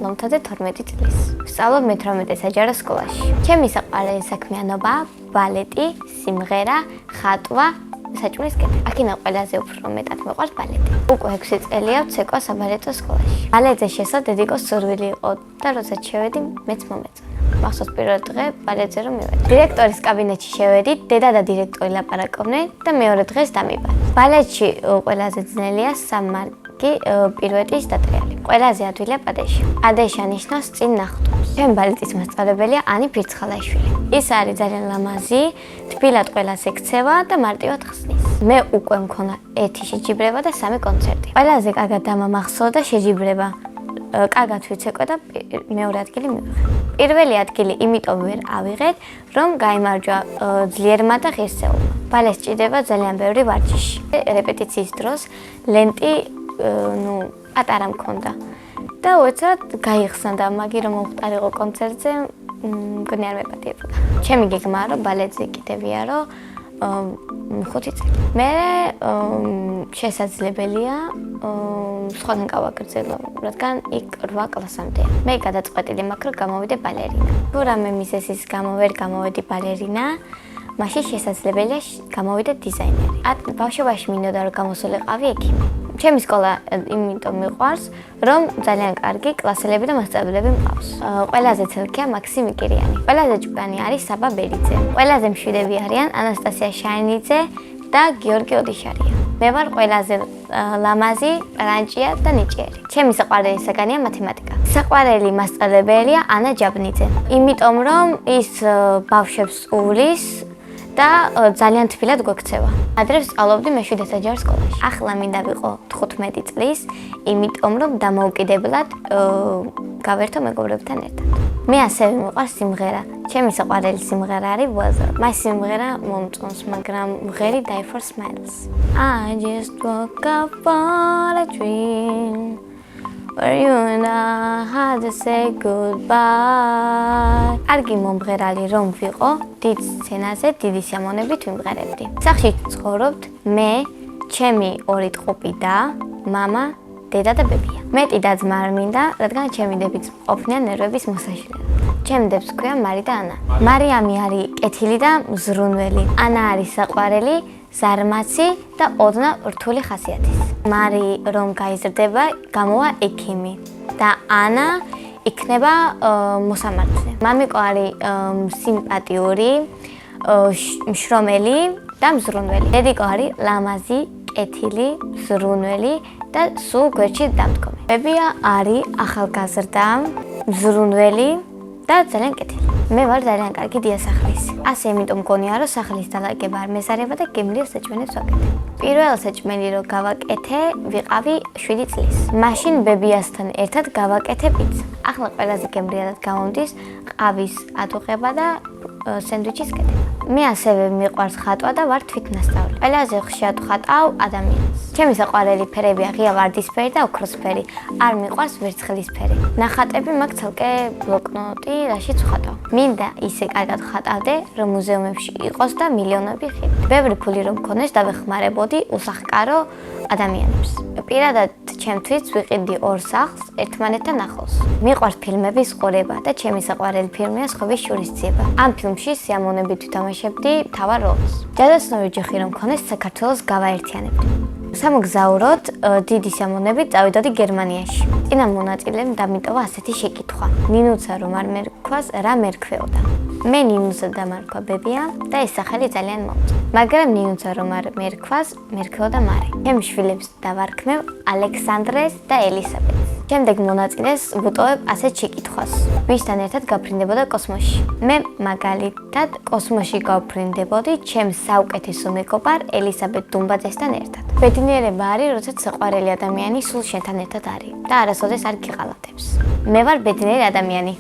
მომთაძე 12 წლის. ვსწავლობ მე-18 საჯარო სკოლაში. ჩემი საყვარელი საქმიანობა ბალეტი, სიმღერა, ხატვა, საჭმლის კეთება. აქინა ყველაზე უფრო მეტად მეყვარს ბალეტი. უკვე 6 წელია ვცეკვა საბალეტო სკოლაში. ბალეტზე შესვლა დედიკოს სურვილი იყო და როდესაც შევედი, მეც მომეწონა. მახსოვს პირველ დღე ბალეტზე რომ მივედი. დირექტორის კაბინეტში შევედით, დედა და დირექტორი ლაპარაკობდნენ და მეორე დღეს დამიბა. ბალეტში ყველაზე ძნელია სამარგი პირვეტის დატრიალი. ყველაზე ადვილია პადეშა. პადეშა ნიშნავს წინ ნახტომს. ჩემი ბალეტის მასწავლებელია ანი ფირცხალაიშვილი. ის არის ძალიან ლამაზი, თბილად ყველას ექცევა და მარტივად ხსნის. მე უკვე მქონა 1 შეჯიბრება და 3 კონცერტი. ყველაზე კარგად დამამახსოვრდა და შეჯიბრება. კარგად ვიცეკვა და მეორე ადგილი მივიღე. პირველი ადგილი იმიტომ ვერ ავიღეთ, რომ გაიმარჯვა ძლიერმა და ღირსეულმა. ბალეტს ჭირდება ძალიან ბევრი ვარჯიში. რეპეტიციის დროს ლენტი პატარა მქონდა და უეცრად გაიხსნა და მაგი რომ მომხდარიყო კონცერტზე, მგონი არ მეპატიებოდა. ჩემი გეგმაა რომ ბალეტზე კიდევია რომ 5 წელი. მე შესაძლებელია სხვაგან გავაგრძელო, რადგან იქ 8 კლასამდეა. მე გადაწყვეტილი მაქვს რომ გამოვიდე ბალერინა. თუ რამე მიზეზის გამო ვერ გამოვედი ბალერინა, მაშინ შესაძლებელია გამოვიდე დიზაინერი. ბავშვობაში მინდოდა რომ გამოსულიყავი ექიმი. ჩემი სკოლა იმიტომ მიყვარს, რომ ძალიან კარგი კლასელები და მასწავლებლები მყავს. ყველაზე ცელქია მაქსიმ იკირიანი. ყველაზე ჭკვიანი არის საბა ბერიძე. ყველაზე მშვიდები არიან ანასტასია შაინიძე და გიორგი ოდიშარია. მე ვარ ყველაზე ლამაზი, რანჭია და ნიჭიერი. ჩემი საყვარელი საგანია მათემატიკა. საყვარელი მასწავლებელია ანა ჯაბნიძე. იმიტომ რომ ის ბავშვებს უვლის და ძალიან თბილად გვექცევა. ადრე ვსწავლობდი მე-7 საჯარო სკოლაში. ახლა მინდა ვიყო 15 წლის, იმიტომ რომ დამოუკიდებლად გავერთო მეგობრებთან ერთად. მე ასევე მიყვარს სიმღერა. ჩემი საყვარელი სიმღერა არის Weather. მას სიმღერა მომწონს, მაგრამ ვღერი Die for Smiles. I just woke up for a dream where you and I had to say goodbye. კარგი მომღერალი რომ ვიყო, დიდ სცენაზე დიდი სიამოვნებით ვიმღერებდი. სახლში ცხოვრობთ მე, ჩემი 2 ტყუპი და მამა, დედა და ბებია. მეტი და ძმა არ მინდა, რადგან ჩემი დებიც ყოფნიან ნერვების მოსაშლელად. ჩემი დებს ქვია მარი და ანა. მარიამი არის კეთილი და მზრუნველი. ანა არის საყვარელი, ზარმაცი და ოდნავ რთული ხასიათის. მარი რომ გაიზრდება, გამოვა ექიმი და ანა იქნება მოსამართლე. მამიკო არის სიმპათიური, მშრომელი და მზრუნველი. დედიკო არის ლამაზი, კეთილი, მზრუნველი და სულ გვერდში დამდგომი. ბებია არის ახალგაზრდა, მზრუნველი და ძალიან კეთილი. მე ვარ ძალიან კარგი დიასახლისი. ასე იმიტომ მგონია რომ სახლის დალაგება არ მეზარება და გემრიელ საჭმელებს ვაკეთებ. პირველ საჭმელი რო გავაკეთე, ვიყავი 7 წლის. მაშინ ბებიასთან ერთად გავაკეთე პიცა. ახლა ყველაზე გემრიელად გამომდის ყავის ატუღება და სენდვიჩის კეთება. მე ასევე მიყვარს ხატვა და ვარ თვითნასწავლი. ყველაზე ხშირად ვხატავ ადამიანს. ჩემი საყვარელი ფერებია ღია ვარდისფერი და ოქროსფერი. არ მიყვარს ვერცხლისფერი. ნახატები მაქვს ცალკე ბლოკნოტი, რაშიც ვხატავ. მინდა ისე კარგად ვხატავდე, რომ მუზეუმებში იყოს და მილიონები ხილ. ბევრი ფული რომ მქონდეს და ვეხმარებოდი უსახკარო ადამიანებს. პირადად ჩემთვის ვიყიდი 2 სახლს ერთმანეთთან ახლოს. მიყვარს ფილმების ყურება და ჩემი საყვარელი ფილმია სხვების შურისძიება. ამ ფილმში სიამოვნებით ვთამაშებდი მთავარ როლს. ჯადოსნური ჯიხი რომ მქონდეს საქართველოს გავაერთიანებდი. სამოგზაუროდ დიდი სიამოვნებით წავიდოდი გერმანიაში. წინა მონაწილემ დამიტოვა ასეთი შეკითხვა. ნინუცა რომ არ მერქვას, რა მერქვეოდა? მე ნინუცა დამარქვა ბებია და ეს სახელი ძალიან მომწონს. მაგრამ ნინუცა რომ არ მერქვას, მერქვეოდა მარი. ჩემ შვილებს დავარქმევ ალექსანდრეს და ელისაბედს. შემდეგ მონაწილეს ვუტოვებ ასეთ შეკითხვას. ვისთან ერთად გაფრინდებოდა კოსმოსში? მე მაგალითად კოსმოსში გავფრინდებოდი ჩემს საუკეთესო მეგობარ ელისაბედ დუმბაძესთან ერთად. ბედნიერება არის, როდესაც საყვარელი ადამიანი სულ შენთან ერთად არის და არასოდეს არ გიღალატებს. მე ვარ ბედნიერი ადამიანი.